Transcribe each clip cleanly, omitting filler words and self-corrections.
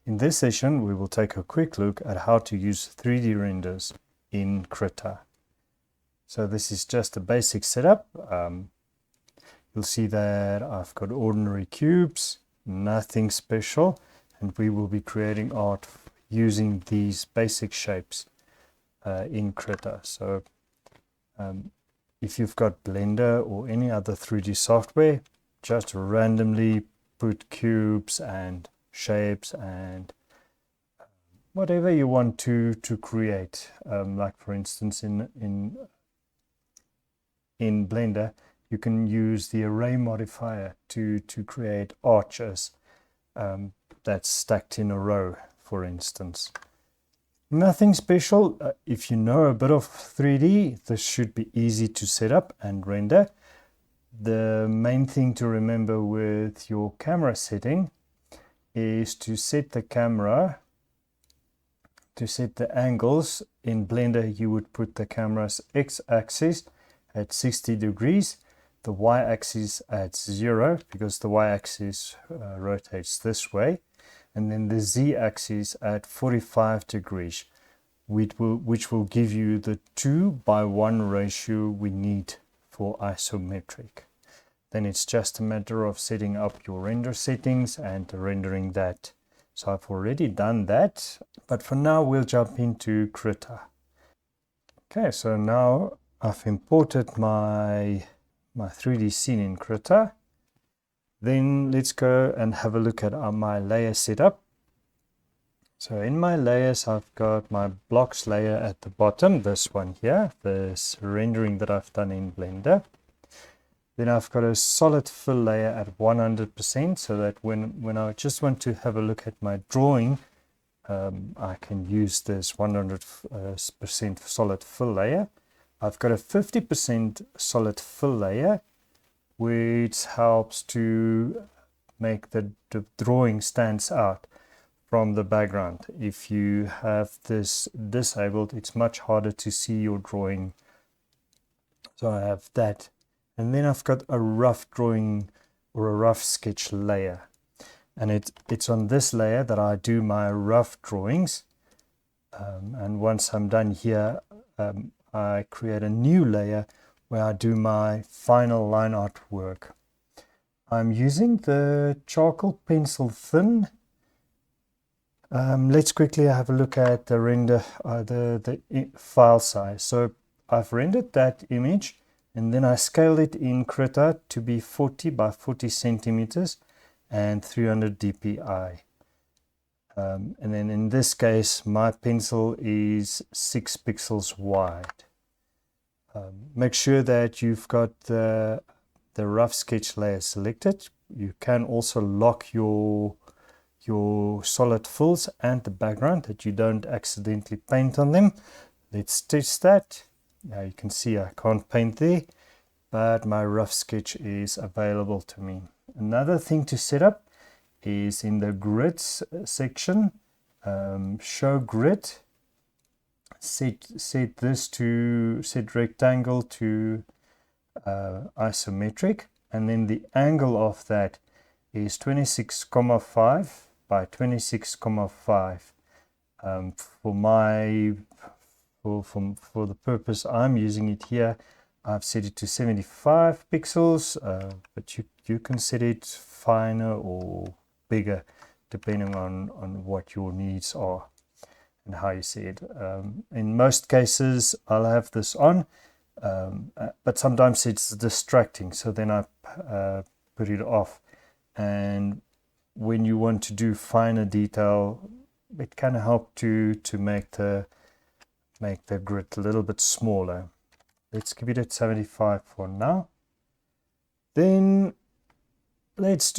In this session, we will take a quick look at how to use 3D renders in Krita. So this is just a basic setup. You'll see that I've got ordinary cubes, nothing special, and we will be creating art using these basic shapes in Krita. So if you've got Blender or any other 3D software, just randomly put cubes and shapes and whatever you want to create. Like for instance in Blender, you can use the array modifier to create arches that's stacked in a row, for instance. Nothing special. If you know a bit of 3D, this should be easy to set up and render. The main thing to remember with your camera setting is to set the camera, to set the angles. In Blender, you would put the camera's x-axis at 60 degrees, the y-axis at 0, because the y-axis rotates this way, and then the z-axis at 45 degrees, which will give you the 2:1 ratio we need for isometric. Then it's just a matter of setting up your render settings and rendering that. So I've already done that, but for now we'll jump into Krita. Okay, so now I've imported my 3D scene in Krita. Then let's go and have a look at my layer setup. So in my layers, I've got my blocks layer at the bottom, this one here, this rendering that I've done in Blender. Then I've got a solid fill layer at 100%, so that when I just want to have a look at my drawing, I can use this 100% solid fill layer. I've got a 50% solid fill layer, which helps to make the drawing stands out from the background. If you have this disabled, it's much harder to see your drawing. So I have that. And then I've got a rough drawing or a rough sketch layer. And it's on this layer that I do my rough drawings. And once I'm done here, I create a new layer where I do my final line art work. I'm using the charcoal pencil thin. Let's quickly have a look at the render, the file size. So I've rendered that image, and then I scaled it in Krita to be 40 by 40 centimeters and 300 dpi. And then in this case, my pencil is 6 pixels wide. Make sure that you've got the rough sketch layer selected. You can also lock your solid fills and the background, that you don't accidentally paint on them. Let's test that. Now you can see I can't paint there, but my rough sketch is available to me. Another thing to set up is in the grids section, show grid, set rectangle to isometric, and then the angle of that is 26,5 by 26,5. For the purpose I'm using it here, I've set it to 75 pixels, but you can set it finer or bigger depending on what your needs are and how you see it. In most cases I'll have this on, but sometimes it's distracting, so then I put it off. And when you want to do finer detail, it can help to make the grid a little bit smaller. Let's keep it at 75 for now. Then let's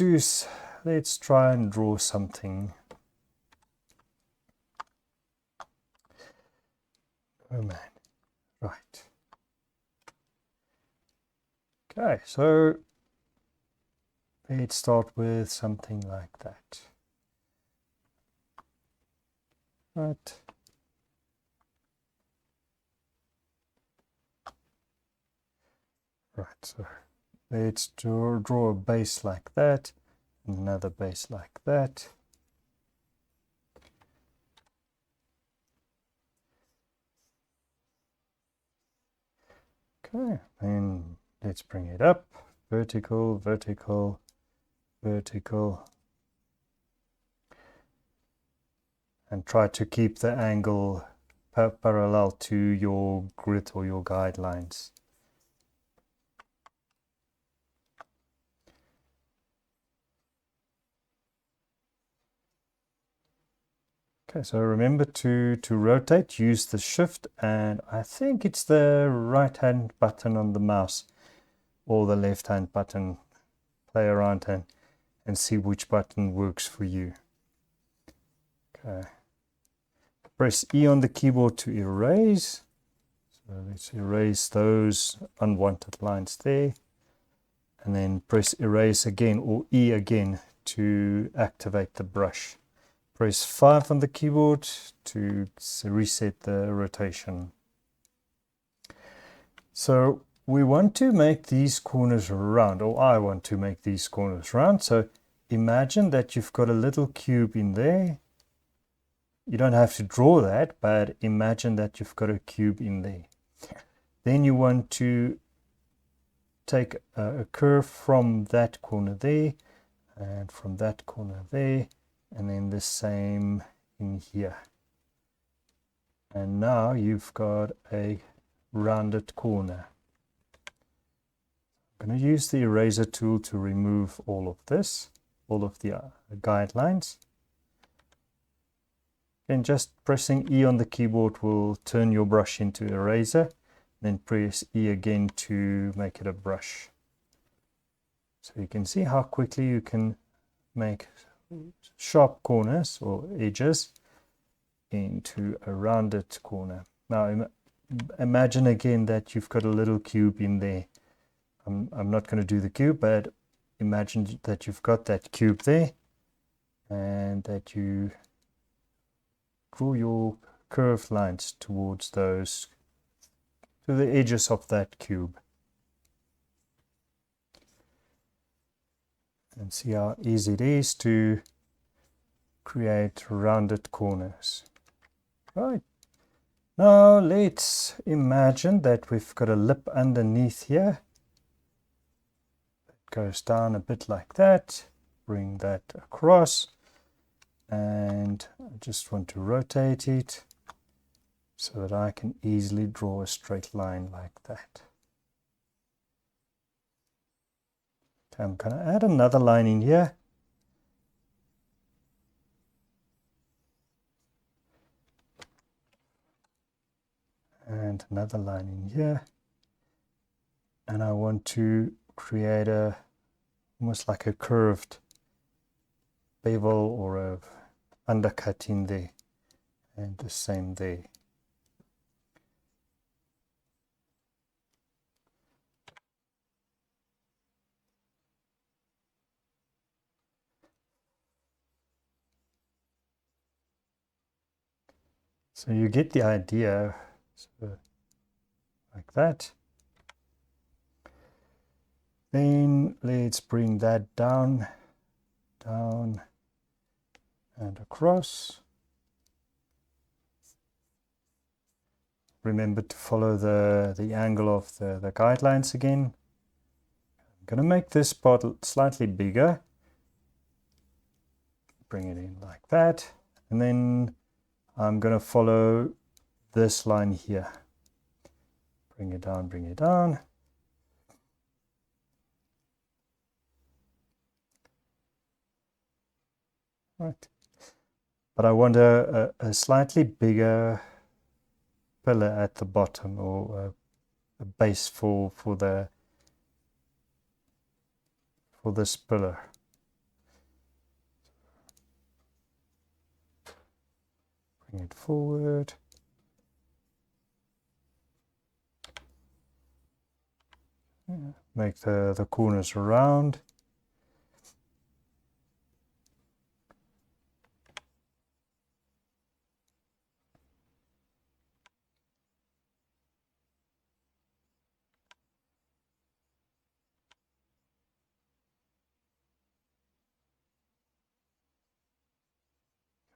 try and draw something. Oh man, right. Okay, so let's start with something like that. Right. Right, so let's draw a base like that, and another base like that. Okay, and let's bring it up. Vertical, vertical, vertical. And try to keep the angle parallel to your grid or your guidelines. Okay, so remember to rotate, use the shift, and I think it's the right hand button on the mouse or the left hand button. Play around and see which button works for you. Okay. Press E on the keyboard to erase. So let's erase those unwanted lines there. And then press erase again or E again to activate the brush. Press 5 on the keyboard to reset the rotation. So we want to make these corners round, or I want to make these corners round. So imagine that you've got a little cube in there. You don't have to draw that, but imagine that you've got a cube in there. Then you want to take a curve from that corner there, and from that corner there, and then the same in here. And now you've got a rounded corner. I'm going to use the eraser tool to remove all of this, all of the guidelines. Then just pressing E on the keyboard will turn your brush into eraser. Then press E again to make it a brush. So you can see how quickly you can make sharp corners or edges into a rounded corner. Now imagine again that you've got a little cube in there. I'm not going to do the cube, but imagine that you've got that cube there and that you draw your curved lines towards those, to the edges of that cube. And see how easy it is to create rounded corners. Right. Now let's imagine that we've got a lip underneath here. It goes down a bit like that. Bring that across. And I just want to rotate it so that I can easily draw a straight line like that. Okay, I'm going to add another line in here. And another line in here. And I want to create almost like a curved bevel or a undercut in there. And the same there. So you get the idea, so like that. Then let's bring that down, down and across. Remember to follow the angle of the guidelines again. I'm going to make this part slightly bigger. Bring it in like that. And then I'm going to follow this line here. Bring it down, bring it down. Right. But I want a slightly bigger pillar at the bottom, or a base for this pillar. Bring it forward. Make the corners round.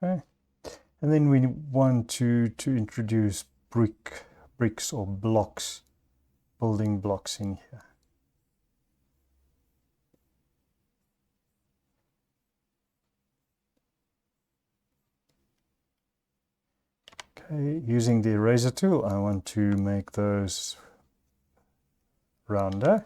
Okay. And then we want to introduce bricks or blocks building blocks in here. Okay, using the eraser tool, I want to make those rounder.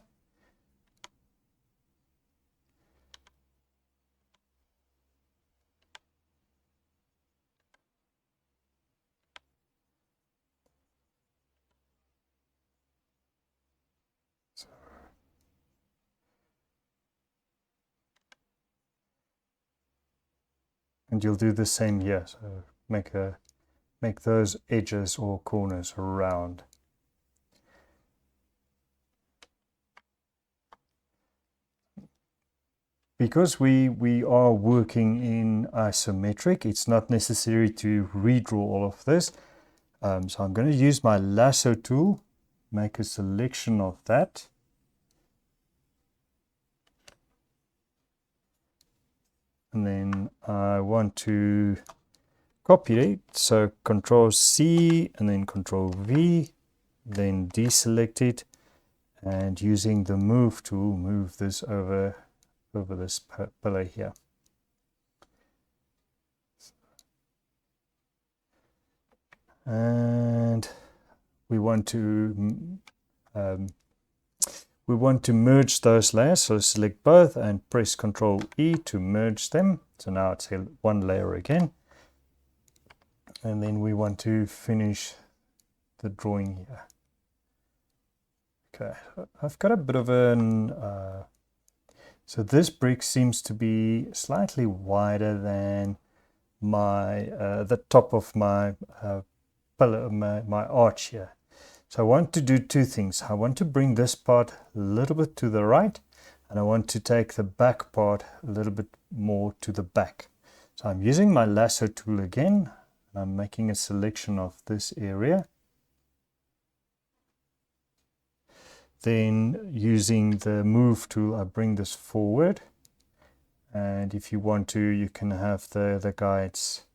And you'll do the same here. So make those edges or corners round. Because we are working in isometric, it's not necessary to redraw all of this. So I'm going to use my lasso tool, make a selection of that. And then I want to copy it. So Control C and then Control V, then deselect it, and using the move tool, move this over this pillar here. And we want to merge those layers, so select both and press Control E to merge them. So now it's one layer again. And then we want to finish the drawing here. Okay, I've got a bit of an so this brick seems to be slightly wider than my the top of my pillar, my arch here. So I want to do two things. I want to bring this part a little bit to the right, and I want to take the back part a little bit more to the back. So I'm using my lasso tool again. I'm making a selection of this area. Then using the move tool, I bring this forward. And if you want to, you can have the guides.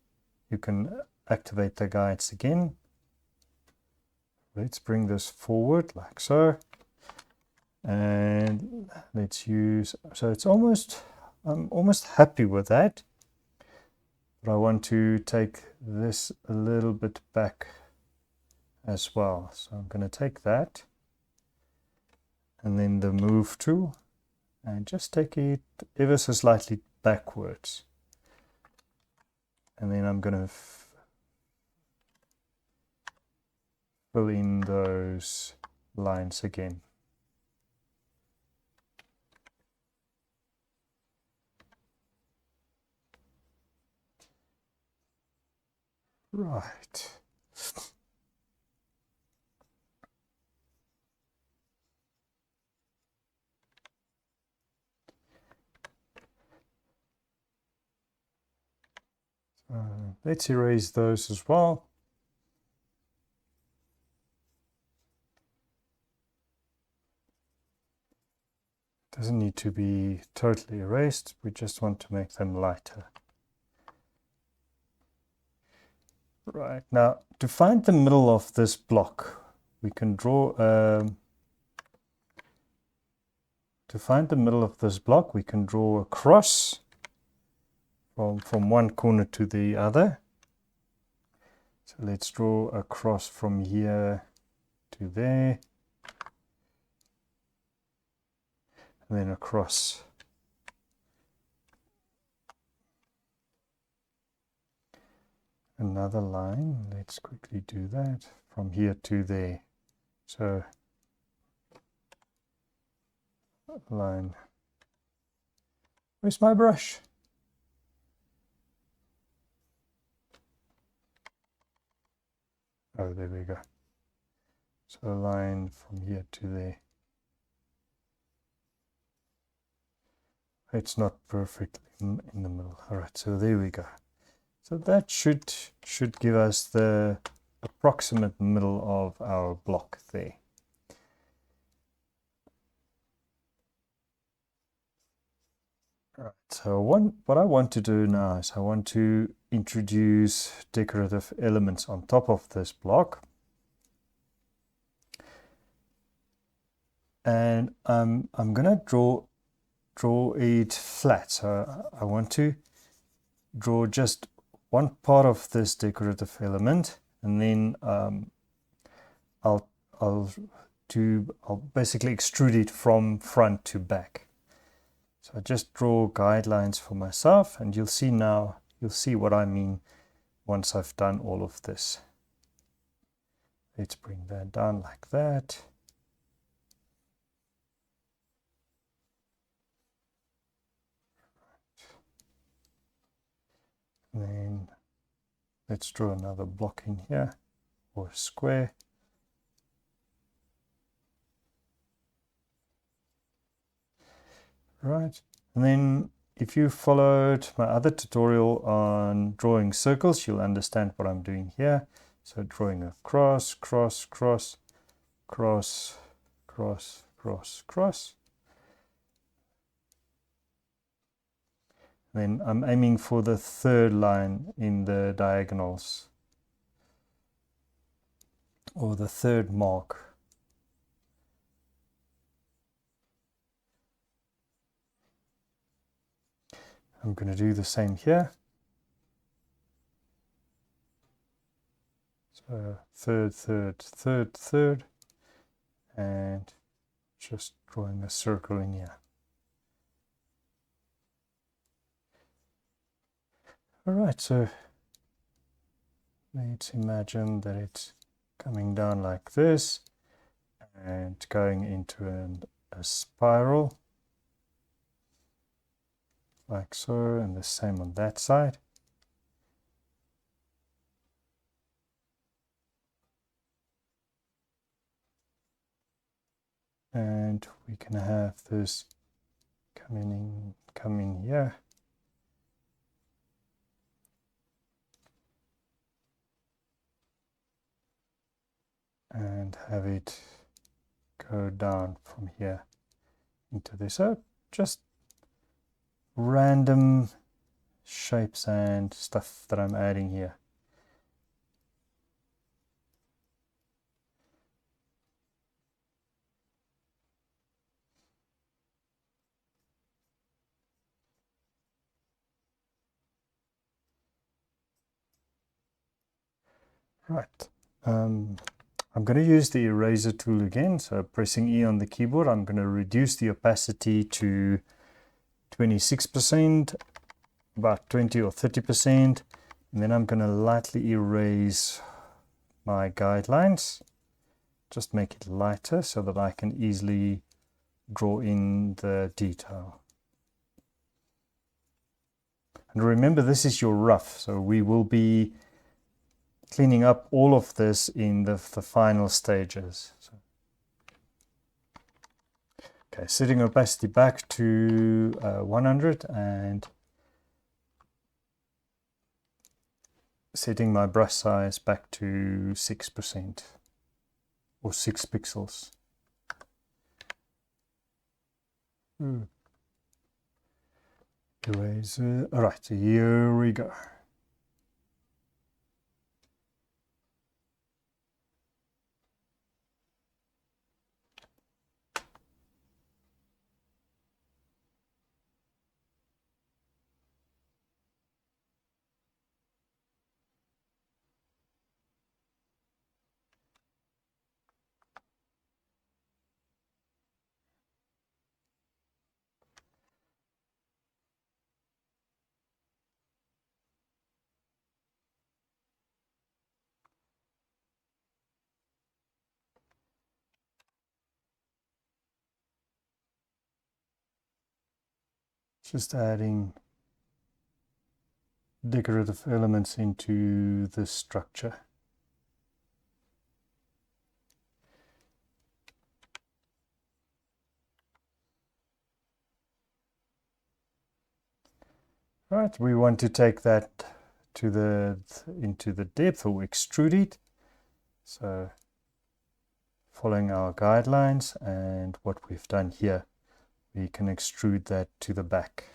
You can activate the guides again. Let's bring this forward like so. And let's use, so it's almost, I'm almost happy with that. But I want to take this a little bit back as well. So I'm going to take that and then the move tool and just take it ever so slightly backwards. And then I'm going to fill in those lines again. Right. Let's erase those as well. Doesn't need to be totally erased. We just want to make them lighter. Right, now to find the middle of this block, we can draw to find the middle of this block, we can draw a cross from one corner to the other. So let's draw a cross from here to there, and then across. Another line, let's quickly do that, from here to there. So line, where's my brush? Oh, there we go. So a line from here to there. It's not perfectly in the middle. All right, so there we go. So that should give us the approximate middle of our block there. All right, so what I want to do now is I want to introduce decorative elements on top of this block. and I'm gonna draw it flat. So I want to draw just one part of this decorative element, and then I'll basically extrude it from front to back. So I just draw guidelines for myself, and you'll see what I mean once I've done all of this. Let's bring that down like that. And then let's draw another block in here, or a square. Right, and then if you followed my other tutorial on drawing circles, you'll understand what I'm doing here. So drawing a cross, cross, cross, cross, cross, cross, cross. Then I'm aiming for the third line in the diagonals, or the third mark. I'm going to do the same here. So third, third, third, third, and just drawing a circle in here. All right, so let's imagine that it's coming down like this and going into a spiral like so, and the same on that side. And we can have this come in here. And have it go down from here into this. So just random shapes and stuff that I'm adding here. Right. I'm going to use the eraser tool again. So pressing E on the keyboard, I'm going to reduce the opacity to 26%, about 20 or 30%. And then I'm going to lightly erase my guidelines. Just make it lighter so that I can easily draw in the detail. And remember, this is your rough, so we will be cleaning up all of this in the final stages. So, okay, setting opacity back to 100 and setting my brush size back to 6% or 6 pixels. Eraser. All right, so here we go. Just adding decorative elements into the structure. Right, we want to take that to into the depth, or extrude it. So following our guidelines and what we've done here, we can extrude that to the back.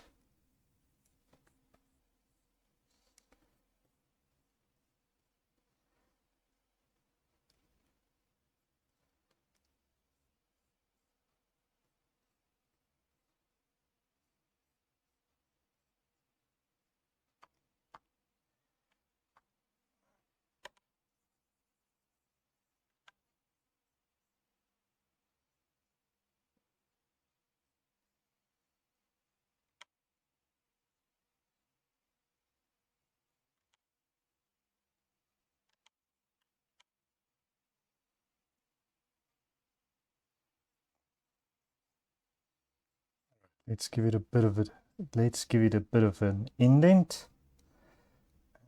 let's give it a bit of an indent,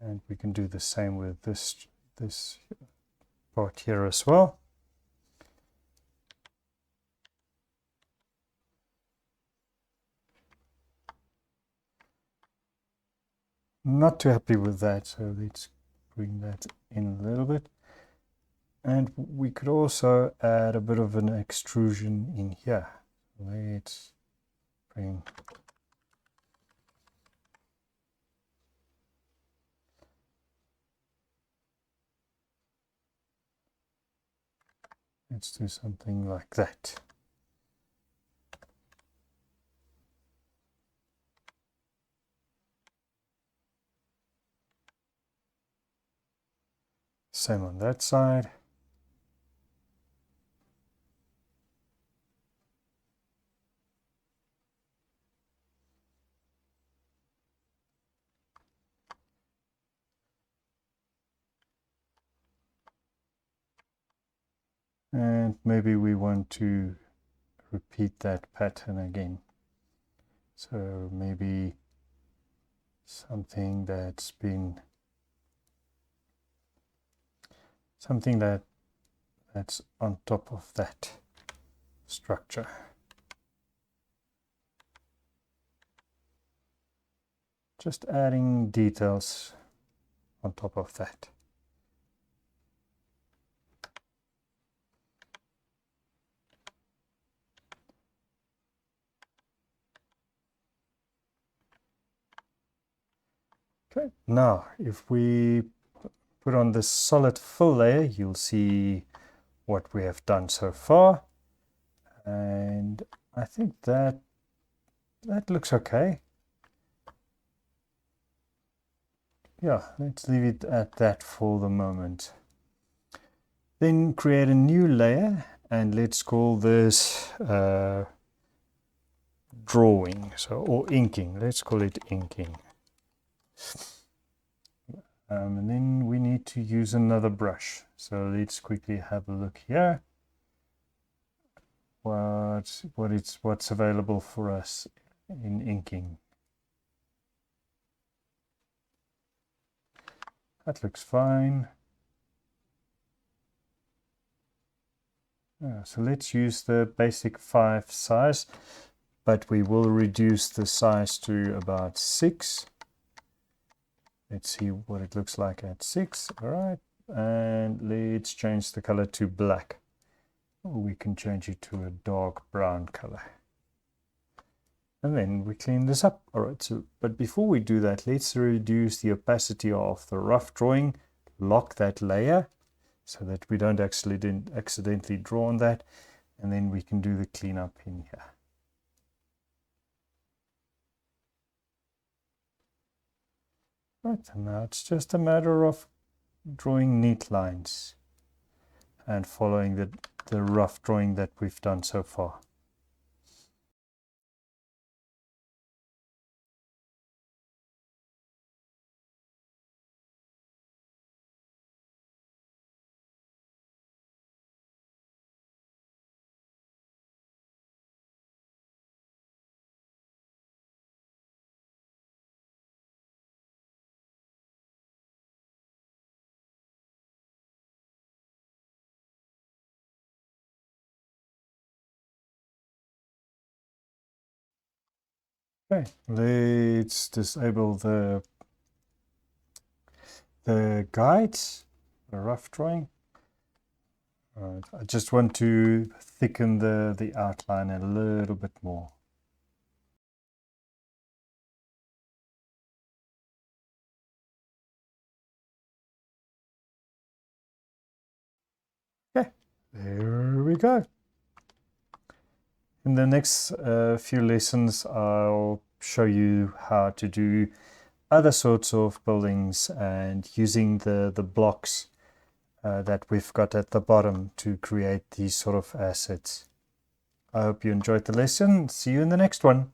and we can do the same with this part here as well. Not too happy with that, so let's bring that in a little bit. And we could also add a bit of an extrusion in here. Let's bring let's do something like that. Same on that side. And maybe we want to repeat that pattern again. So maybe something that's on top of that structure. Just adding details on top of that. Okay, now if we put on this solid fill layer, you'll see what we have done so far. And I think that looks okay. Yeah, let's leave it at that for the moment. Then create a new layer and let's call this drawing, or inking. Let's call it inking. And then we need to use another brush. So let's quickly have a look here. What's available for us in inking. That looks fine. So let's use the basic 5 size, but we will reduce the size to about 6. Let's see what it looks like at 6. All right, and let's change the color to black. Or we can change it to a dark brown color. And then we clean this up. All right, so but before we do that, let's reduce the opacity of the rough drawing, lock that layer so that we don't accidentally draw on that, and then we can do the cleanup in here. Right, and now it's just a matter of drawing neat lines and following the rough drawing that we've done so far. Okay, let's disable the guides, the rough drawing. I just want to thicken the outline a little bit more. Okay, there we go. In the next few lessons, I'll show you how to do other sorts of buildings and using the blocks that we've got at the bottom to create these sort of assets. I hope you enjoyed the lesson. See you in the next one.